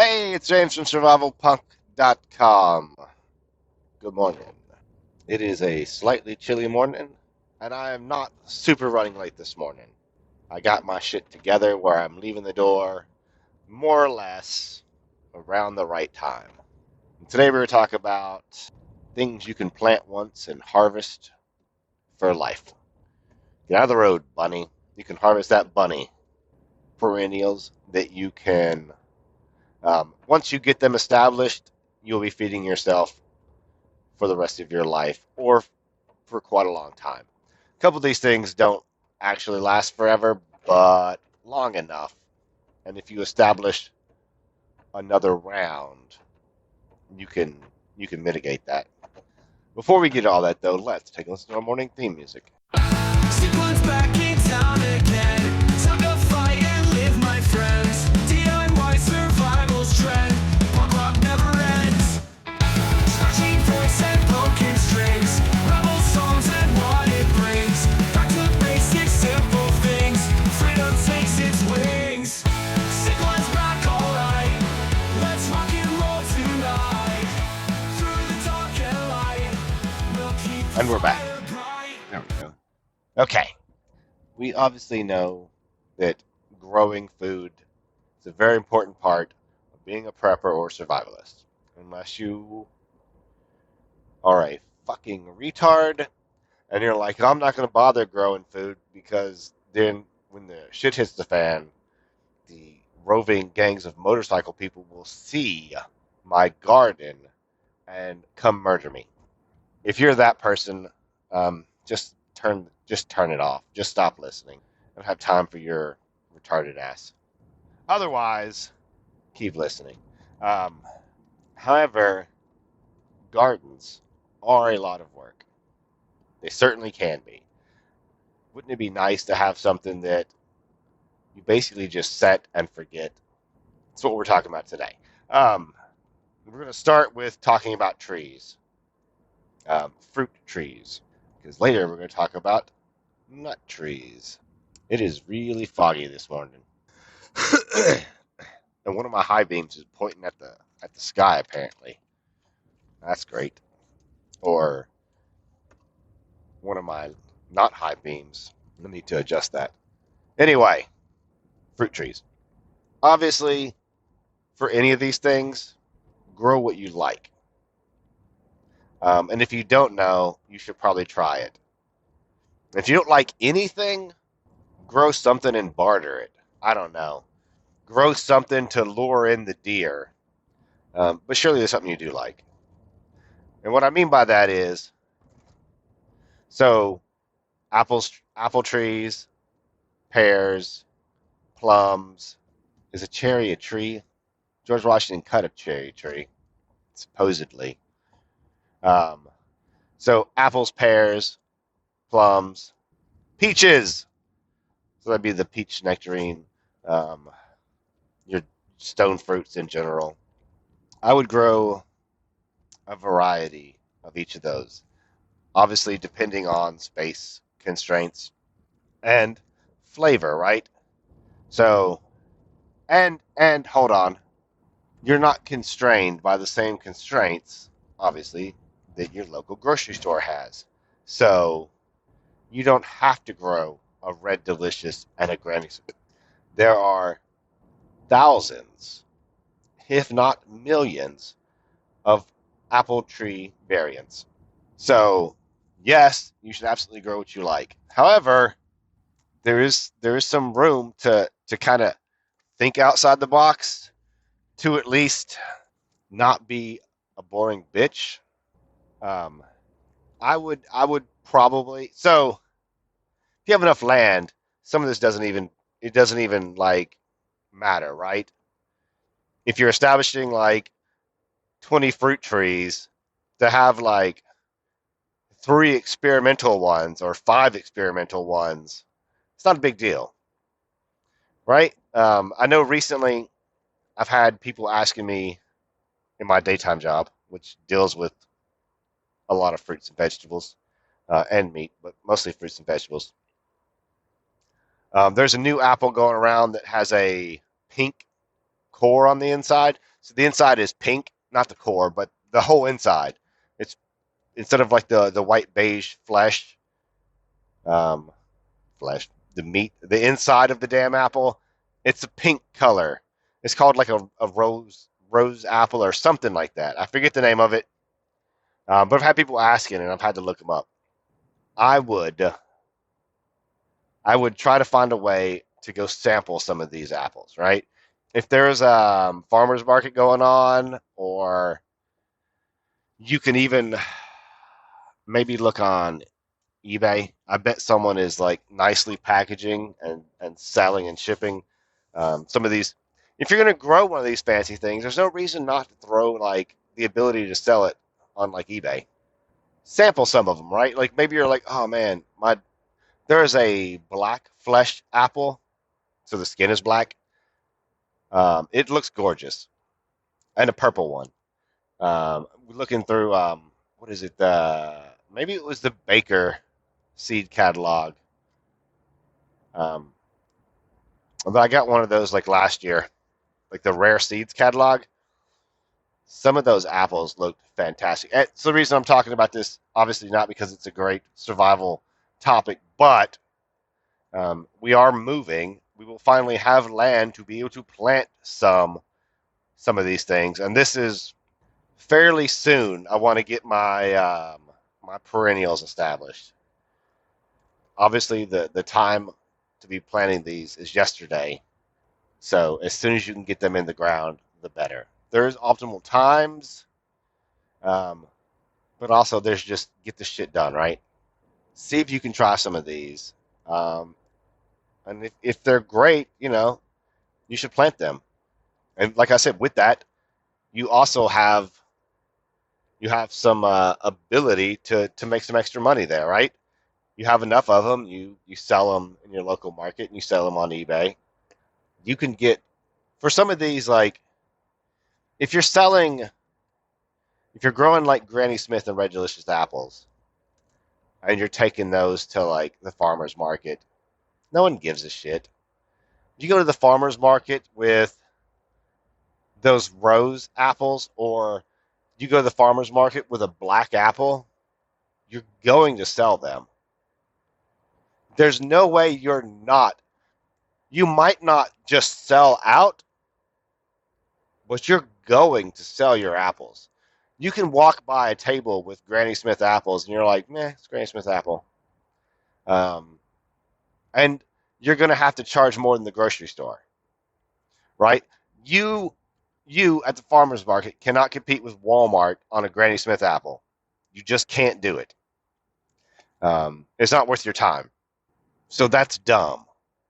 Hey, it's James from survivalpunk.com. Good morning. It is a slightly chilly morning, and I am not super running late this morning. I got my shit together where I'm leaving the door more or less around the right time. And today we're going to talk about things you can plant once and harvest for life. Get out of the road, bunny. You can harvest that bunny. Perennials that you can, once you get them established, you'll be feeding yourself for the rest of your life or for quite a long time. A couple of these things don't actually last forever, but long enough. And if you establish another round, you can you can mitigate that. Before we get all that though, let's take a listen to our morning theme music. Sequence back in town again. Time to fight and live, my friends. DIY survival's trend. Punk rock never ends. Scratching voice and pumpkin strings. Rebel songs and what it brings. Back to basic simple things. Freedom takes its wings. Sequence back, alright. Let's rock and roll tonight. Through the dark and light. We'll keep And we're back. fire bright. There we go. Okay. We obviously know that growing food is a very important part of being a prepper or survivalist. Unless you are a fucking retard and you're like, I'm not going to bother growing food because then when the shit hits the fan, the roving gangs of motorcycle people will see my garden and come murder me. If you're that person, just turn it off. Just stop listening. I don't have time for your retarded ass. Otherwise, keep listening. Um, However, gardens are a lot of work. They certainly can be. Wouldn't it be nice to have something that you basically just set and forget? That's what we're talking about today. We're going to start with talking about trees, fruit trees, because later we're going to talk about nut trees. It is really foggy this morning, and one of my high beams is pointing at the sky. Apparently, that's great. Or one of my not high beams. I need to adjust that. Anyway, fruit trees. Obviously, for any of these things, grow what you like. And if you don't know, you should probably try it. If you don't like anything, grow something and barter it. I don't know. Grow something to lure in the deer. But surely there's something you do like. And what I mean by that is, so apple trees, pears, plums. Is a cherry a tree? George Washington cut a cherry tree, supposedly. Um, so apples, pears, plums, peaches. So that'd be the peach nectarine, um, your stone fruits in general. I would grow a variety of each of those, obviously depending on space constraints and flavor, right? So, and hold on, you're not constrained by the same constraints, obviously, that your local grocery store has. So you don't have to grow a red delicious and a granny. There are thousands, if not millions, of apple tree variants. So yes, you should absolutely grow what you like. However, there is some room to kind of think outside the box to at least not be a boring bitch. Um, I would probably, so if you have enough land, some of this doesn't even like matter, right? If you're establishing like 20 fruit trees, to have like three experimental ones or five experimental ones, it's not a big deal, right? I know recently I've had people asking me in my daytime job, which deals with a lot of fruits and vegetables and meat, but mostly fruits and vegetables. There's a new apple going around that has a pink core on the inside. So the inside is pink, not the core, but the whole inside. It's instead of like the white beige um, flesh, the meat, the inside of the damn apple, it's a pink color. It's called like a rose apple or something like that. I forget the name of it, but I've had people asking, and I've had to look them up. I would I would try to find a way to go sample some of these apples, right? If there's a farmer's market going on, or you can even maybe look on eBay. I bet someone is like nicely packaging and selling and shipping some of these. If you're going to grow one of these fancy things, there's no reason not to throw like the ability to sell it on like eBay. Sample some of them, right? Like maybe you're like, oh man, my there's a black flesh apple, so the skin is black. It looks gorgeous, and a purple one. Looking through, what is it? Maybe it was the Baker seed catalog. Um, but I got one of those like last year, like the rare seeds catalog. Some of those apples looked fantastic. It's the reason I'm talking about this. Obviously, not because it's a great survival topic, but we are moving. We will finally have land to be able to plant some of these things, and this is fairly soon. I want to get my perennials established. Obviously, the time to be planting these is yesterday. So as soon as you can get them in the ground, the better. There's optimal times, um, but also there's just get the shit done, right? See if you can try some of these. Um, and if they're great, you should plant them. And like I said, with that, you also have some ability to make some extra money there, right? You have enough of them, you sell them in your local market, and you sell them on eBay. You can get for some of these, like if you're selling, if you're growing like Granny Smith and Red Delicious apples, and you're taking those to like the farmer's market, no one gives a shit. If you go to the farmer's market with those rose apples, or you go to the farmer's market with a black apple, you're going to sell them. There's no way you're not. You might not just sell out, but you're going to sell your apples. You can walk by a table with Granny Smith apples, and you're like, meh, it's Granny Smith apple. Um, and you're going to have to charge more than the grocery store, right? You, you at the farmer's market cannot compete with Walmart on a Granny Smith apple. You just can't do it. It's not worth your time. So that's dumb,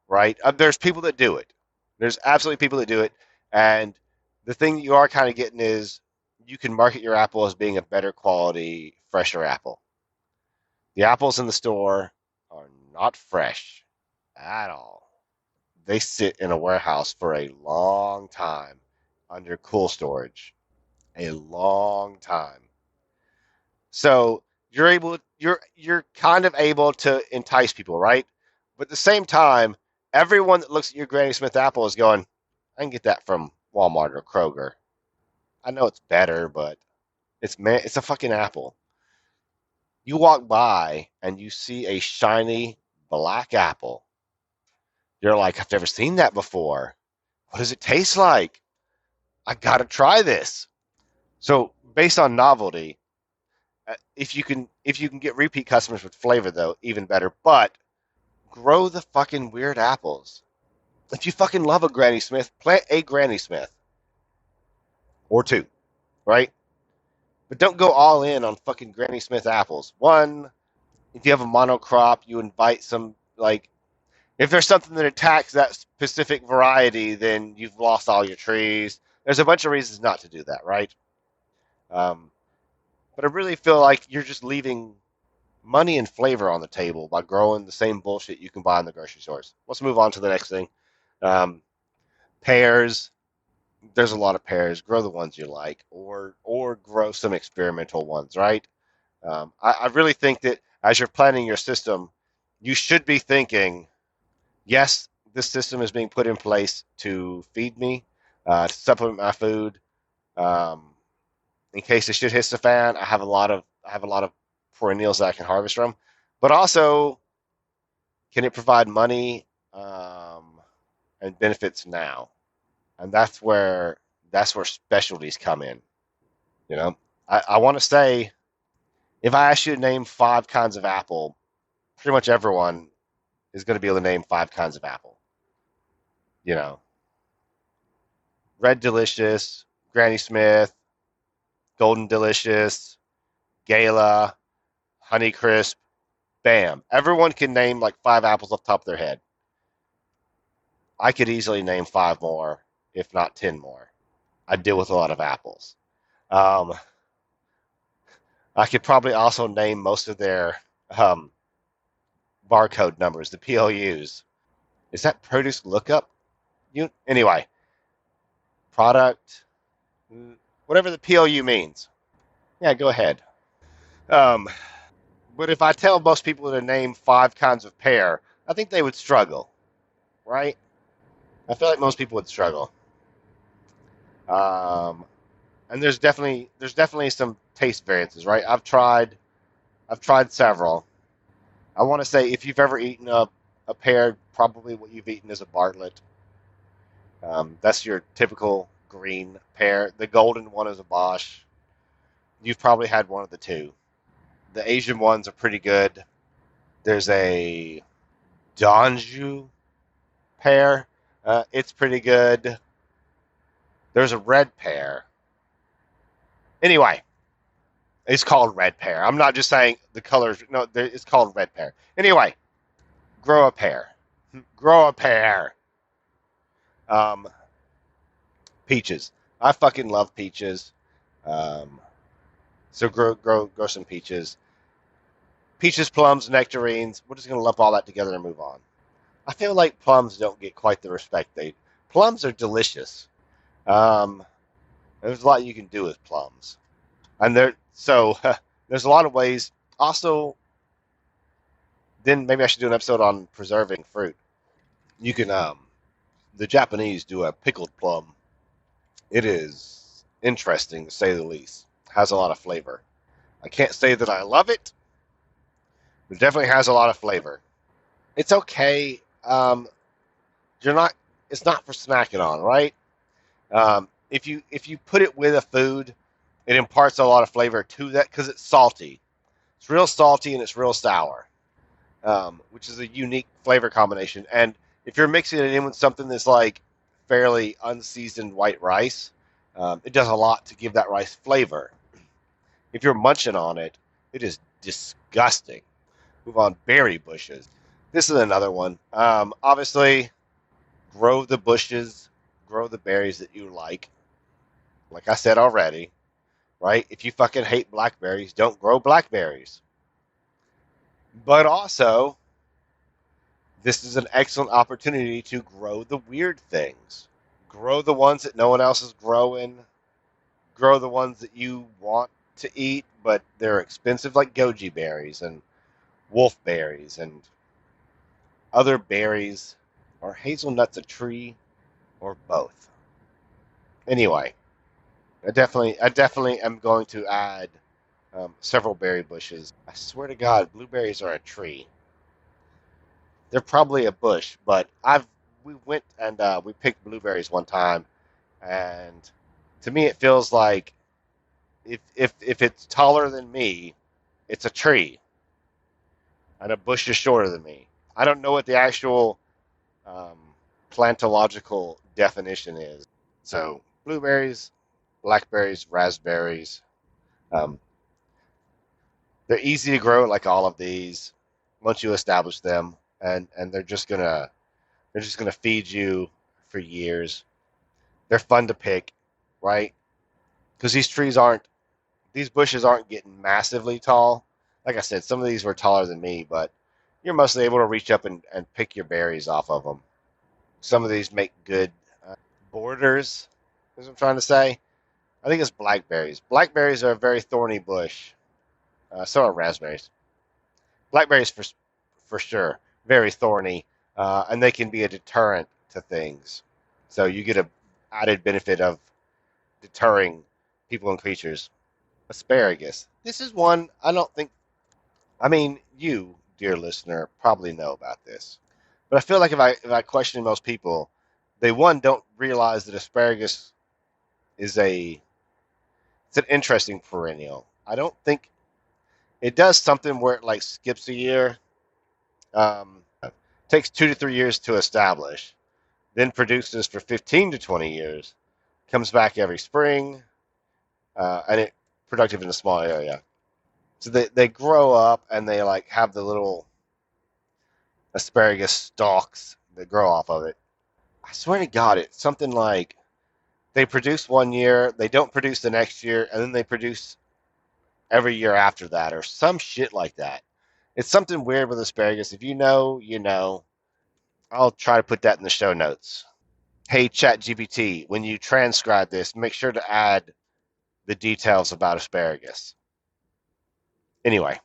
right? There's people that do it. There's absolutely people that do it. And the thing that you are kind of getting is you can market your apple as being a better quality, fresher apple. The apples in the store are not fresh at all. They sit in a warehouse for a long time under cool storage, a long time. So you're kind of able to entice people, right? But at the same time, everyone that looks at your Granny Smith apple is going, I can get that from Walmart or Kroger. I know it's better, but it's a fucking apple. You walk by and you see a shiny black apple. You're like, I've never seen that before. What does it taste like? I gotta try this. So based on novelty, if you can get repeat customers with flavor though, even better. But grow the fucking weird apples. If you fucking love a Granny Smith, plant a Granny Smith or two, right? But don't go all in on fucking Granny Smith apples. One, if you have a monocrop, you invite some like if there's something that attacks that specific variety, then you've lost all your trees. There's a bunch of reasons not to do that, right? Um, but I really feel like you're just leaving money and flavor on the table by growing the same bullshit you can buy in the grocery stores. Let's move on to the next thing. Um, pears. There's a lot of pears. Grow the ones you like, or grow some experimental ones, right? I really think that as you're planning your system, you should be thinking, yes, this system is being put in place to feed me, to supplement my food. Um, in case the shit hits the fan, I have a lot of perennials that I can harvest from. But also, can it provide money and benefits now? And that's where specialties come in. You know, I want to say if I ask you to name five kinds of apple, pretty much everyone is going to be able to name five kinds of apple. You know, Red Delicious, Granny Smith, Golden Delicious, Gala, Honey Crisp, bam. Everyone can name like five apples off the top of their head. I could easily name five more, if not 10 more. I deal with a lot of apples. Um, I could probably also name most of their um, barcode numbers, the PLUs. Is that produce lookup? Anyway, product, whatever the PLU means. Yeah, go ahead. Um, but if I tell most people to name five kinds of pear, I think they would struggle, right? I feel like most people would struggle. Um, and there's definitely some taste variances, right? I've tried several. I want to say if you've ever eaten a pear, probably what you've eaten is a Bartlett. That's your typical green pear. The golden one is a Bosch. You've probably had one of the two. The Asian ones are pretty good. There's a Donju pear. It's pretty good. There's a red pear. Anyway, it's called red pear. I'm not just saying the colors. No, it's called red pear. Anyway, grow a pear. Grow a pear. Um, Peaches. I fucking love peaches. Um, so grow some peaches. Peaches, plums, nectarines. We're just gonna lump all that together and move on. I feel like plums don't get quite the respect they. Plums are delicious. Um, there's a lot you can do with plums, and there's a lot of ways. Also, then maybe I should do an episode on preserving fruit. You can the Japanese do a pickled plum. It is interesting to say the least. Has a lot of flavor. I can't say that I love it. It definitely has a lot of flavor. It's okay. You're not. It's not for snacking on, right? If you put it with a food, it imparts a lot of flavor to that because it's salty. It's real salty and it's real sour, which is a unique flavor combination. And if you're mixing it in with something that's like fairly unseasoned white rice, it does a lot to give that rice flavor. If you're munching on it, it is disgusting. Move on, berry bushes. This is another one. Obviously, grow the bushes, grow the berries that you like. Like I said already, right? If you fucking hate blackberries, don't grow blackberries. But also, this is an excellent opportunity to grow the weird things. Grow the ones that no one else is growing. Grow the ones that you want to eat, but they're expensive, like goji berries and wolfberries and other berries. Are hazelnuts a tree or both? Anyway, I definitely am going to add several berry bushes. I swear to God, blueberries are a tree. They're probably a bush, but we went and we picked blueberries one time, and to me it feels like if it's taller than me, it's a tree, and a bush is shorter than me. I don't know what the actual um, plantological definition is. So blueberries, blackberries, raspberries, um, they're easy to grow, like all of these. Once you establish them, and they're just gonna feed you for years. They're fun to pick, right? Because these bushes aren't getting massively tall. Like I said, some of these were taller than me, but you're mostly able to reach up and pick your berries off of them. Some of these make good borders, is what I'm trying to say. I think it's blackberries. Blackberries are a very thorny bush. So are raspberries. Blackberries for sure, very thorny, and they can be a deterrent to things. So you get added benefit of deterring people and creatures. Asparagus. This is one I don't think, I mean, you, dear listener, probably know about this. But I feel like if I question most people, they one don't realize that asparagus is a it's an interesting perennial. I don't think it does something where it like skips a year. Takes 2 to 3 years to establish, then produces for 15 to 20 years, comes back every spring, and it productive in a small area. So they grow up and they like have the little asparagus stalks that grow off of it. I swear to God, it's something like they produce one year, they don't produce the next year, and then they produce every year after that, or some shit like that. It's something weird with asparagus. If you know, you know. I'll try to put that in the show notes. Hey, ChatGPT, when you transcribe this, make sure to add the details about asparagus. Anyway,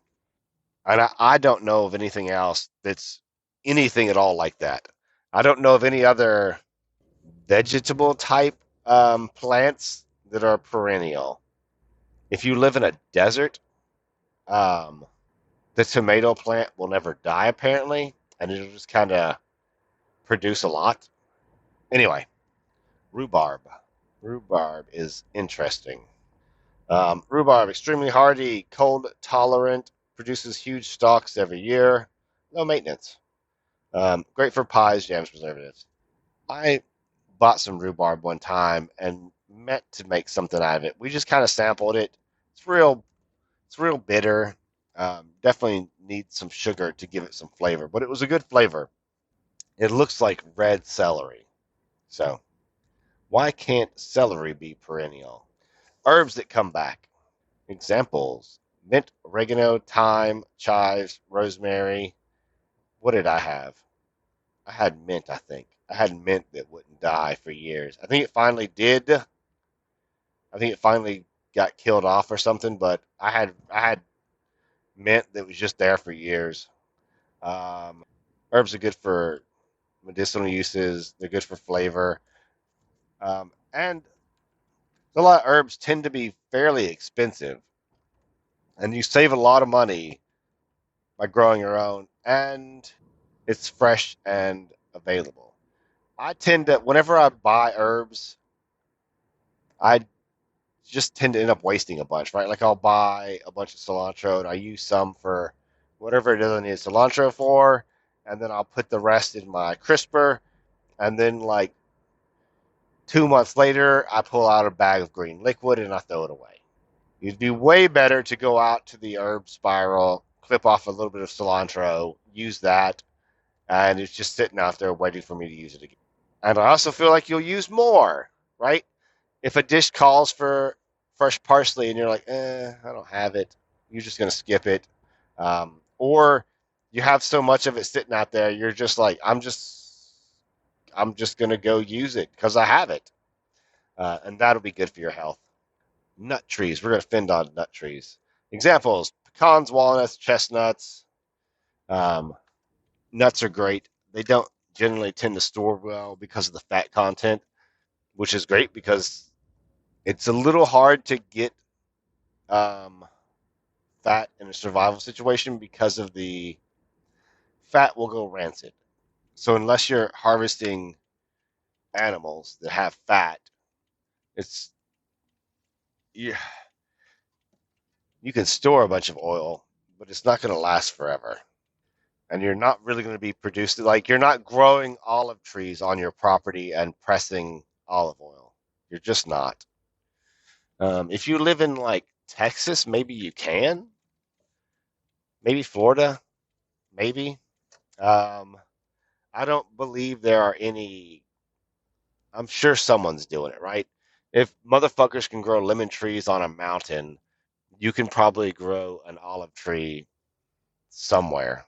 and I don't know of anything else that's anything at all like that. I don't know of any other vegetable type plants that are perennial. If you live in a desert, um, the tomato plant will never die apparently, and it'll just kind of produce a lot. Anyway, rhubarb. Rhubarb is interesting. Rhubarb, extremely hardy, cold tolerant, produces huge stalks every year, low maintenance. Great for pies, jams, preservatives. I bought some rhubarb one time and meant to make something out of it. We just kind of sampled it. It's real, it's real bitter. Definitely needs some sugar to give it some flavor, but it was a good flavor. It looks like red celery. So why can't celery be perennial? Herbs that come back. Examples: mint, oregano, thyme, chives, rosemary. What did I have? I had mint, I think. I had mint that wouldn't die for years. I think it finally did. I think it finally got killed off or something, but I had mint that was just there for years. Herbs are good for medicinal uses. They're good for flavor. And a lot of herbs tend to be fairly expensive, and you save a lot of money by growing your own, and it's fresh and available. I tend to, whenever I buy herbs, I just tend to end up wasting a bunch, right? Like I'll buy a bunch of cilantro and I use some for whatever it is I need cilantro for, and then I'll put the rest in my crisper, and then like 2 months later, I pull out a bag of green liquid and I throw it away. It'd be way better to go out to the herb spiral, clip off a little bit of cilantro, use that, and it's just sitting out there waiting for me to use it again. And I also feel like you'll use more, right? If a dish calls for fresh parsley and you're like, I don't have it, you're just going to skip it. Or you have so much of it sitting out there, you're just like, I'm just going to go use it because I have it. And that'll be good for your health. Nut trees. We're going to fend on nut trees. Examples: pecans, walnuts, chestnuts. Um, Nuts are great. They don't generally tend to store well because of the fat content, which is great because it's a little hard to get um, fat in a survival situation because of the fat will go rancid. So unless you're harvesting animals that have fat, it's you, you can store a bunch of oil, but it's not going to last forever. And you're not really going to be producing, like, you're not growing olive trees on your property and pressing olive oil. You're just not. If you live in like Texas, maybe you can. Maybe Florida, maybe. Um, I don't believe there are any. I'm sure someone's doing it, right? If motherfuckers can grow lemon trees on a mountain, you can probably grow an olive tree somewhere.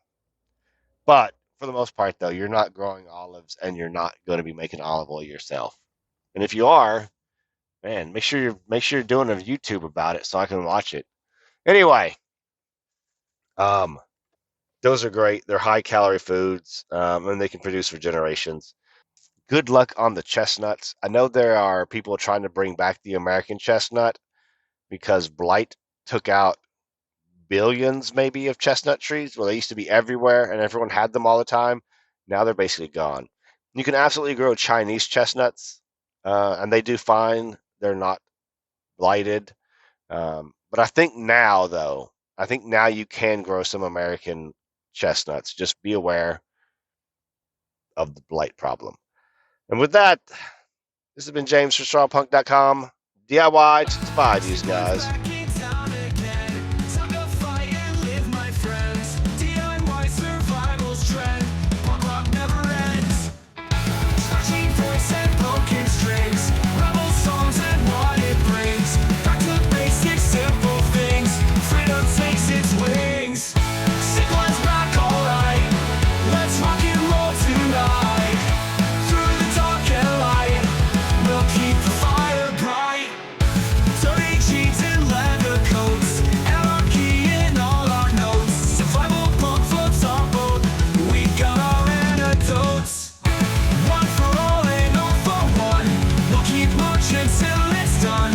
But for the most part, though, you're not growing olives and you're not going to be making olive oil yourself. And if you are, man, make sure you're doing a YouTube about it so I can watch it. Anyway, um, those are great. They're high calorie foods, and they can produce for generations. Good luck on the chestnuts. I know there are people trying to bring back the American chestnut because blight took out billions maybe of chestnut trees. Well, they used to be everywhere and everyone had them all the time. Now they're basically gone. You can absolutely grow Chinese chestnuts, and they do fine. They're not blighted. But I think now, though, I think now you can grow some American chestnuts. Just be aware of the blight problem. And with that, this has been James for strawpunk.com. DIY to defy these Sequence guys. back in town again. Time to fight and live, my friends. DIY survival's trend. Punk rock never ends. Scratching voice and broken strings. Rebel songs and what it brings. Back to basic simple things. Freedom takes its wings. Sequence back, alright. Let's rock and roll tonight. Through the dark and light, we'll keep the fire bright. Dirty jeans and leather coats, anarchy in all our notes. Survival punk floats our boat, we got our antidotes. One for all and all for one, we'll keep marching till it's done.